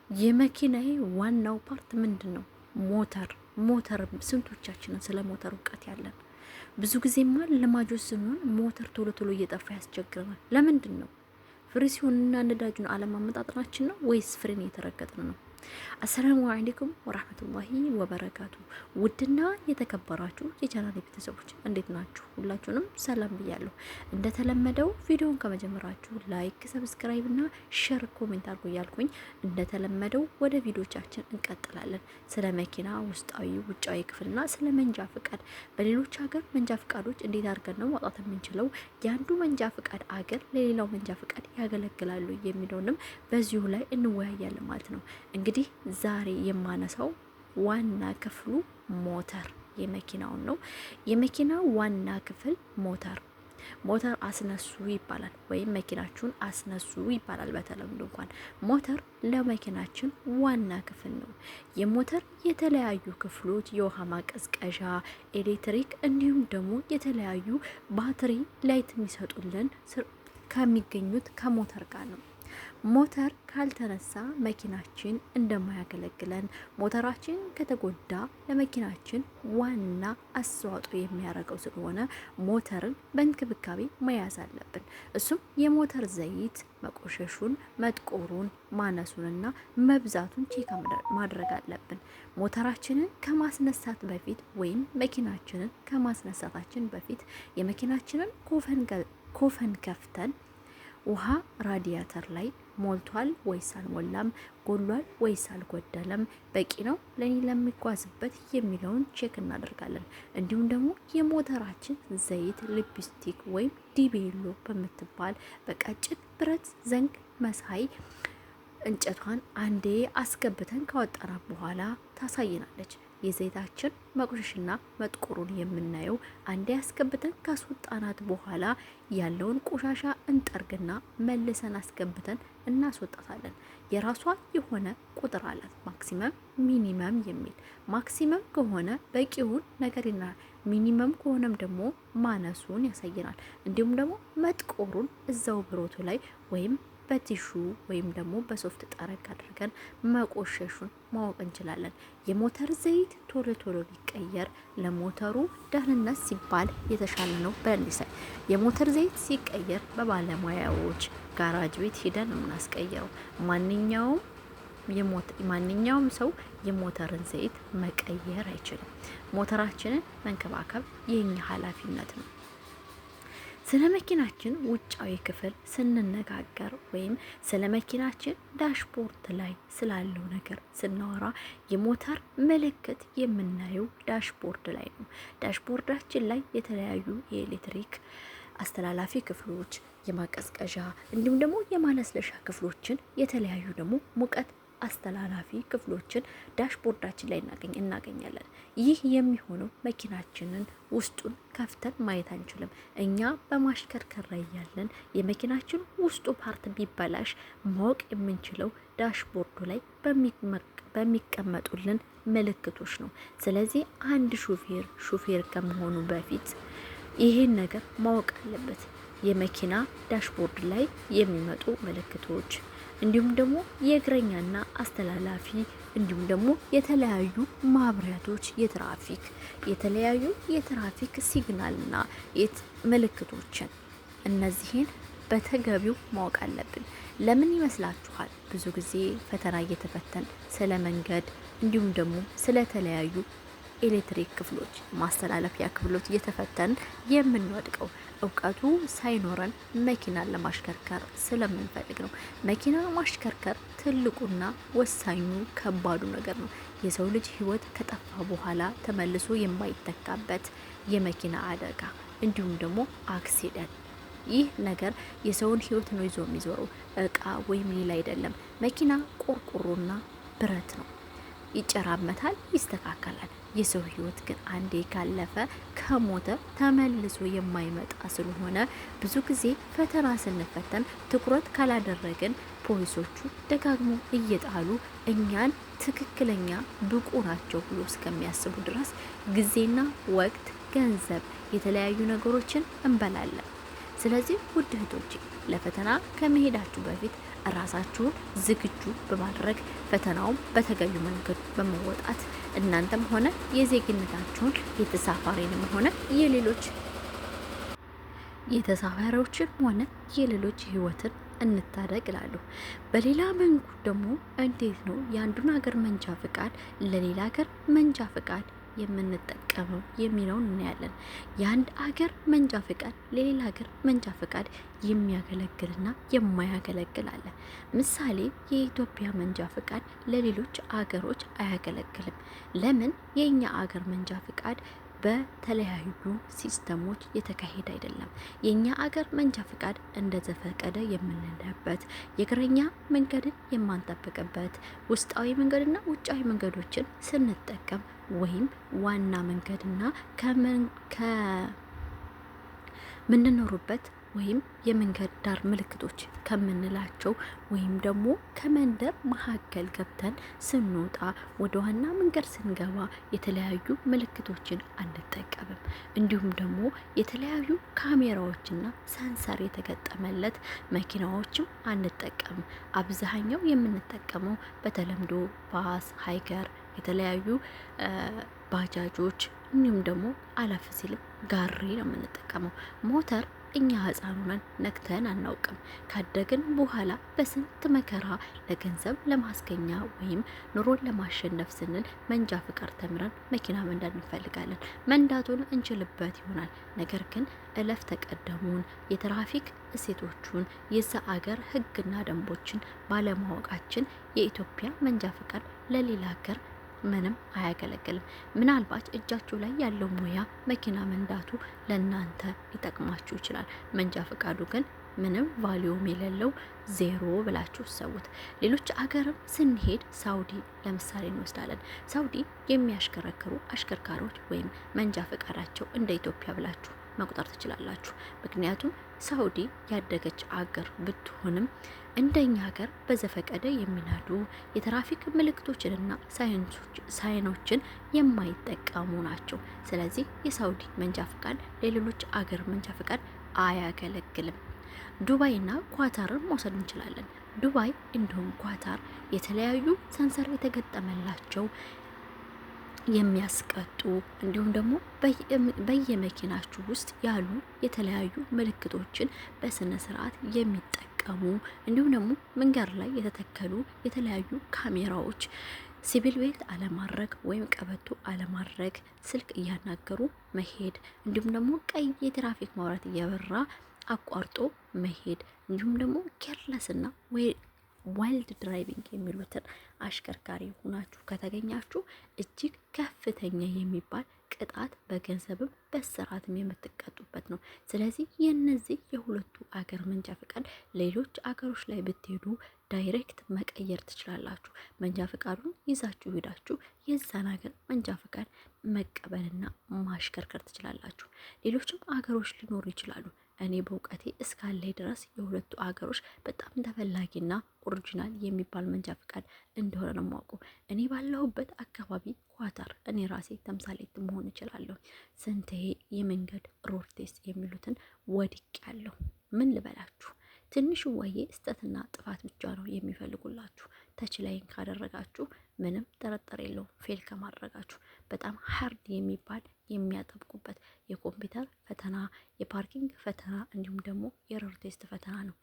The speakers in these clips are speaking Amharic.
የመኪናዬ ዋናው ፓርት ምንድነው? ሞተር ስንቶቻችንን ስለ ሞተር እውቀት ያለን? ብዙ ጊዜማ ለማጆች ስንሆን ሞተር ቶሎ ቶሎ እየጠፋ ያስቸግረናል። ለምንድን ነው? ፍሪሲዮንና ነዳጁን አለማመጣጠናችን ነው ወይስ ፍሬን እየተረገጥን ነው? አሰላሙ አለይኩም ወራህመቱላሂ ወበረካቱ። ውድና የተከበራችሁ የቻናሌ ቤተሰቦች እንዴት ናችሁ? ሁላችሁንም ሰላም ብያለሁ። እንደተለመደው ቪዲዮውን ከመጀመራችሁ ላይክ፣ ሰብስክራይብ እና ሼር ኮሜንት አድርጉ እያልኩኝ እንደተለመደው ወደ ቪዲዮቻችን እንቀጥላለን። ስለ መኪና ውስጣዊ ውጫዊ ክፍልና ስለ መንጃ ፍቃድ፣ በሌሎች ሀገር መንጃ ፍቃዶች እንዴት አድርገን ነው ማውጣት የምንችለው፣ የአንዱ መንጃ ፍቃድ አገር ለሌላው መንጃ ፍቃድ ያገለግላሉ የሚለውንም በዚሁ ላይ እንወያያለን ማለት ነው። እንግዲህ ዛሬ የማነሳው ዋና ክፍሉ ሞተር የመኪናውን ነው። የመኪናው ዋና ክፍል ሞተር አስነሱ ይባላል፣ ወይም መኪናችሁን አስነሱ ይባላል በተለምዶ። እንኳን ሞተር ለመኪናችን ዋና ክፍል ነው። የሞተር የተለያዩ ክፍሎች የውሃ ማቀዝቀዣ፣ ኤሌክትሪክ እንዲሁም ደግሞ የተለያዩ ባትሪ ላይት የሚሰጡልን ከሚገኙት ከሞተር ጋር ነው። ሞተር ካልተነሳ መኪናችን እንደማያገለግለን፣ ሞተራችን ከተጎዳ ለመኪናችን ዋና አስተዋጽኦ የሚያደርገው ስለሆነ ሞተርን በእንክብካቤ መያዝ አለብን። እሱም የሞተር ዘይት መቆሸሹን፣ መጥቆሩን፣ ማነሱንና መብዛቱን ቼክ ማድረግ አለብን። ሞተራችንን ከማስነሳት በፊት ወይም መኪናችንን ከማስነሳታችን በፊት የመኪናችንን ኮፈን ከፍተን ውሃ ራዲያተር ላይ ሞልቷል ወይስ አልሞላም፣ ጎሏል ወይስ አልጎደለም፣ በቂ ነው ለኔ ለሚጓዝበት የሚለውን ቼክ እናደርጋለን። እንዲሁም ደግሞ የሞተራችን ዘይት ሊፕስቲክ ወይም ዲቤሎ በምትባል በቀጭን ብረት ዘንግ መሳይ እንጨቷን አንዴ አስገብተን ካወጣናት በኋላ ታሳይናለች። የዘይታችን መቆሸሽና መጥቆሩን የምናየው አንዴ አስገብተን ካስወጣናት በኋላ ያለውን ቆሻሻ እንጠርግና መልሰን አስገብተን እናስወጣታለን። የራሷ የሆነ ቁጥር አላት፣ ማክሲመም ሚኒመም የሚል። ማክሲመም ከሆነ በቂውን ነገር ይናል፣ ሚኒመም ከሆነም ደግሞ ማነሱን ያሳየናል። እንዲሁም ደግሞ መጥቆሩን እዛው ብሮቱ ላይ ወይም በቲሹ ወይም ደግሞ በሶፍት ጠረግ አድርገን መቆሸሹን ማወቅ እንችላለን። የሞተር ዘይት ቶሎ ቶሎ ሊቀየር ለሞተሩ ደህንነት ሲባል የተሻለ ነው። በእንዲሳይ የሞተር ዘይት ሲቀየር በባለሙያዎች ጋራጅ ቤት ሄደን የምናስቀይረው። ማንኛውም ሰው የሞተርን ዘይት መቀየር አይችልም። ሞተራችንን መንከባከብ የኛ ኃላፊነት ነው። ስለ መኪናችን ውጫዊ ክፍል ስንነጋገር ወይም ስለ መኪናችን ዳሽቦርድ ላይ ስላለው ነገር ስናወራ የሞተር ምልክት የምናየው ዳሽቦርድ ላይ ነው። ዳሽቦርዳችን ላይ የተለያዩ የኤሌክትሪክ አስተላላፊ ክፍሎች፣ የማቀዝቀዣ እንዲሁም ደግሞ የማለስለሻ ክፍሎችን፣ የተለያዩ ደግሞ ሙቀት አስተላላፊ ክፍሎችን ዳሽቦርዳችን ላይ እናገኛለን። ይህ የሚሆነው መኪናችንን ውስጡን ከፍተን ማየት አንችልም። እኛ በማሽከርከር ላይ ያለን የመኪናችን ውስጡ ፓርት ቢበላሽ ማወቅ የምንችለው ዳሽቦርዱ ላይ በሚቀመጡልን ምልክቶች ነው። ስለዚህ አንድ ሹፌር ከመሆኑ በፊት ይሄን ነገር ማወቅ አለበት። የመኪና ዳሽቦርድ ላይ የሚመጡ ምልክቶች እንዲሁም ደግሞ የእግረኛና አስተላላፊ እንዲሁም ደግሞ የተለያዩ ማብራቶች የተለያዩ የትራፊክ ሲግናልና ምልክቶችን እነዚህን በተገቢው ማወቅ አለብን። ለምን ይመስላችኋል? ብዙ ጊዜ ፈተና እየተፈተን ስለ መንገድ እንዲሁም ደግሞ ስለተለያዩ ኤሌክትሪክ ክፍሎች ማስተላለፊያ ክፍሎች እየተፈተን የምንወድቀው እውቀቱ ሳይኖረን መኪናን ለማሽከርከር ስለምንፈልግ ነው። መኪና ማሽከርከር ትልቁና ወሳኙ ከባዱ ነገር ነው። የሰው ልጅ ሕይወት ከጠፋ በኋላ ተመልሶ የማይተካበት የመኪና አደጋ እንዲሁም ደግሞ አክሲደንት። ይህ ነገር የሰውን ሕይወት ነው ይዞ የሚዞረው፣ እቃ ወይም ሌላ አይደለም። መኪና ቆርቆሮና ብረት ነው። ይጨራመታል፣ ይስተካከላል። የሰው ሕይወት ግን አንዴ ካለፈ ከሞተ ተመልሶ የማይመጣ ስለሆነ ብዙ ጊዜ ፈተና ስንፈተን ትኩረት ካላደረግን ፖሊሶቹ ደጋግሞ እየጣሉ እኛን ትክክለኛ ብቁ ናቸው ብሎ እስከሚያስቡ ድረስ ጊዜና ወቅት፣ ገንዘብ፣ የተለያዩ ነገሮችን እንበላለን። ስለዚህ ውድ እህቶቼ ለፈተና ከመሄዳችሁ በፊት ራሳችሁን ዝግጁ በማድረግ ፈተናውን በተገቢው መንገድ በመወጣት እናንተም ሆነ የዜግነታችሁን የተሳፋሪንም ሆነ የሌሎች የተሳፋሪዎችን ሆነ የሌሎች ህይወትን እንታደግ እላለሁ። በሌላ መንገድ ደግሞ እንዴት ነው የአንዱን ሀገር መንጃ ፍቃድ ለሌላ ሀገር መንጃ ፍቃድ የምንጠቀመው የሚለውን እናያለን። የአንድ ሀገር መንጃ ፍቃድ ለሌላ ሀገር መንጃ ፍቃድ የሚያገለግልና የማያገለግል አለ። ምሳሌ የኢትዮጵያ መንጃ ፍቃድ ለሌሎች አገሮች አያገለግልም። ለምን? የእኛ አገር መንጃ ፍቃድ በተለያዩ ሲስተሞች የተካሄደ አይደለም። የኛ አገር መንጃ ፍቃድ እንደ ዘፈቀደ የምንለበት፣ የእግረኛ መንገድን የማንጠብቅበት፣ ውስጣዊ መንገድና ውጫዊ መንገዶችን ስንጠቀም ወይም ዋና መንገድና ከምንኖሩበት ወይም የመንገድ ዳር ምልክቶች ከምንላቸው ወይም ደግሞ ከመንደር መካከል ገብተን ስንወጣ ወደ ዋና መንገድ ስንገባ የተለያዩ ምልክቶችን አንጠቀምም። እንዲሁም ደግሞ የተለያዩ ካሜራዎችና ሰንሰር የተገጠመለት መኪናዎችም አንጠቀምም። አብዛኛው የምንጠቀመው በተለምዶ ባስ፣ ሃይገር፣ የተለያዩ ባጃጆች እንዲሁም ደግሞ አለፍ ሲልም ጋሪ ነው የምንጠቀመው። ሞተር እኛ ህፃን ሆነን ነክተን አናውቅም። ካደግን በኋላ በስንት መከራ ለገንዘብ ለማስገኛ ወይም ኑሮን ለማሸነፍ ስንል መንጃ ፍቃድ ተምረን መኪና መንዳት እንፈልጋለን። መንዳቱን እንችልበት ይሆናል። ነገር ግን እለፍ ተቀደሙን የትራፊክ እሴቶቹን የዛ አገር ህግና ደንቦችን ባለማወቃችን የኢትዮጵያ መንጃ ፍቃድ ለሌላ ሀገር ምንም አያገለግልም። ምናልባት እጃችሁ ላይ ያለው ሙያ መኪና መንዳቱ ለናንተ ሊጠቅማችሁ ይችላል። መንጃ ፈቃዱ ግን ምንም ቫልዩም የሌለው ዜሮ ብላችሁ ሰውት። ሌሎች አገርም ስንሄድ ሳውዲ ለምሳሌ እንወስዳለን። ሳውዲ የሚያሽከረክሩ አሽከርካሪዎች ወይም መንጃ ፈቃዳቸው እንደ ኢትዮጵያ ብላችሁ መቁጠር ትችላላችሁ። ምክንያቱም ሳውዲ ያደገች አገር ብትሆንም እንደኛ ሀገር በዘፈቀደ የሚነዱ የትራፊክ ምልክቶችንና ሳይኖችን የማይጠቀሙ ናቸው። ስለዚህ የሳውዲ መንጃ ፍቃድ ለሌሎች አገር መንጃ ፍቃድ አያገለግልም። ዱባይና ኳታርን መውሰድ እንችላለን። ዱባይ እንዲሁም ኳታር የተለያዩ ሰንሰር የተገጠመላቸው የሚያስቀጡ እንዲሁም ደግሞ በየመኪናችሁ ውስጥ ያሉ የተለያዩ ምልክቶችን በስነ ስርዓት የሚጠቀሙ እንዲሁም ደግሞ መንገድ ላይ የተተከሉ የተለያዩ ካሜራዎች፣ ሲቪል ቤልት አለማድረግ ወይም ቀበቶ አለማድረግ፣ ስልክ እያናገሩ መሄድ እንዲሁም ደግሞ ቀይ የትራፊክ መብራት እያበራ አቋርጦ መሄድ እንዲሁም ደግሞ ኬርለስና ዋይልድ ድራይቪንግ የሚሉትን አሽከርካሪ ሆናችሁ ከተገኛችሁ እጅግ ከፍተኛ የሚባል ቅጣት በገንዘብም በስራትም የምትቀጡበት ነው። ስለዚህ የነዚህ የሁለቱ አገር መንጃ ፈቃድ ሌሎች አገሮች ላይ ብትሄዱ ዳይሬክት መቀየር ትችላላችሁ። መንጃ ፈቃዱን ይዛችሁ ሄዳችሁ የዛን ሀገር መንጃ ፈቃድ መቀበልና ማሽከርከር ትችላላችሁ። ሌሎችም አገሮች ሊኖሩ ይችላሉ። እኔ በእውቀቴ እስካለኝ ድረስ የሁለቱ አገሮች በጣም ተፈላጊና ኦሪጂናል የሚባል መንጃ ፈቃድ እንደሆነ ነው የማውቀው። እኔ ባለሁበት አካባቢ ኳታር እኔ ራሴ ተምሳሌት መሆን እችላለሁ። ስንቴ የመንገድ ሮድ ቴስት የሚሉትን ወድቅ ያለው ምን ልበላችሁ። ትንሽ ወዬ ስህተትና ጥፋት ብቻ ነው የሚፈልጉላችሁ። ተች ላይን ካደረጋችሁ ምንም ጥርጥር የለውም ፌል ከማድረጋችሁ። በጣም ሀርድ የሚባል የሚያጠብቁበት የኮምፒውተር ፈተና፣ የፓርኪንግ ፈተና እንዲሁም ደግሞ የሮድ ቴስት ፈተና ነው።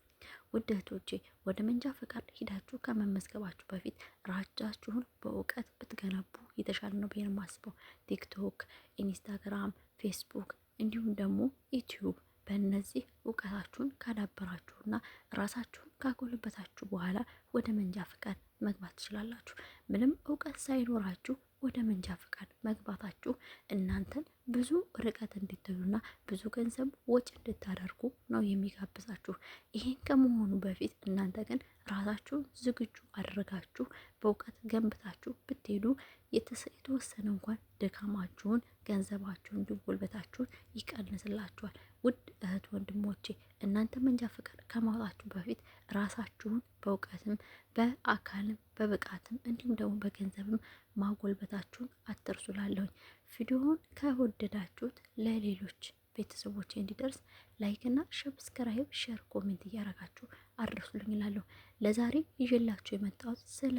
ውድ እህቶቼ ወደ መንጃ ፈቃድ ሂዳችሁ ከመመዝገባችሁ በፊት ራሳችሁን በእውቀት ብትገነቡ የተሻለ ነው ብዬ ነው የማስበው። ቲክቶክ፣ ኢንስታግራም፣ ፌስቡክ እንዲሁም ደግሞ ዩቲዩብ በእነዚህ እውቀታችሁን ካዳበራችሁና ራሳችሁን ካጎለበታችሁ በኋላ ወደ መንጃ ፈቃድ መግባት ትችላላችሁ። ምንም እውቀት ሳይኖራችሁ ወደ መንጃ ፈቃድ መግባታችሁ እናንተን ብዙ ርቀት እንድትሄዱና ብዙ ገንዘብ ወጪ እንድታደርጉ ነው የሚጋብዛችሁ። ይሄን ከመሆኑ በፊት እናንተ ግን ራሳችሁን ዝግጁ አድርጋችሁ በእውቀት ገንብታችሁ ብትሄዱ የተወሰነ እንኳን ድካማችሁን፣ ገንዘባችሁን፣ ጉልበታችሁን ይቀንስላችኋል። ውድ እህት ወንድሞቼ እናንተ መንጃ ፈቃድ ከማውጣችሁ በፊት ራሳችሁን በእውቀትም በአካልም በብቃትም እንዲሁም ደግሞ በገንዘብም ማጎልበታችሁን አትርሱላለሁኝ። ቪዲዮውን ከወደዳችሁት ለሌሎች ቤተሰቦች እንዲደርስ ላይክ እና ሰብስክራይብ፣ ሼር፣ ኮሜንት እያደረጋችሁ አድርሱልኝ እላለሁ። ለዛሬ ይዤላችሁ የመጣሁት ስለ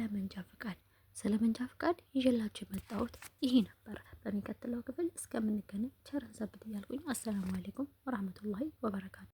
መንጃ ፍቃድ ይዤላችሁ የመጣሁት ይሄ ነበረ። በሚቀጥለው ክፍል እስከምንገናኝ ቸር ሰንብቱ እያልኩኝ አሰላሙ አለይኩም ወራህመቱላሂ ወበረካቱ።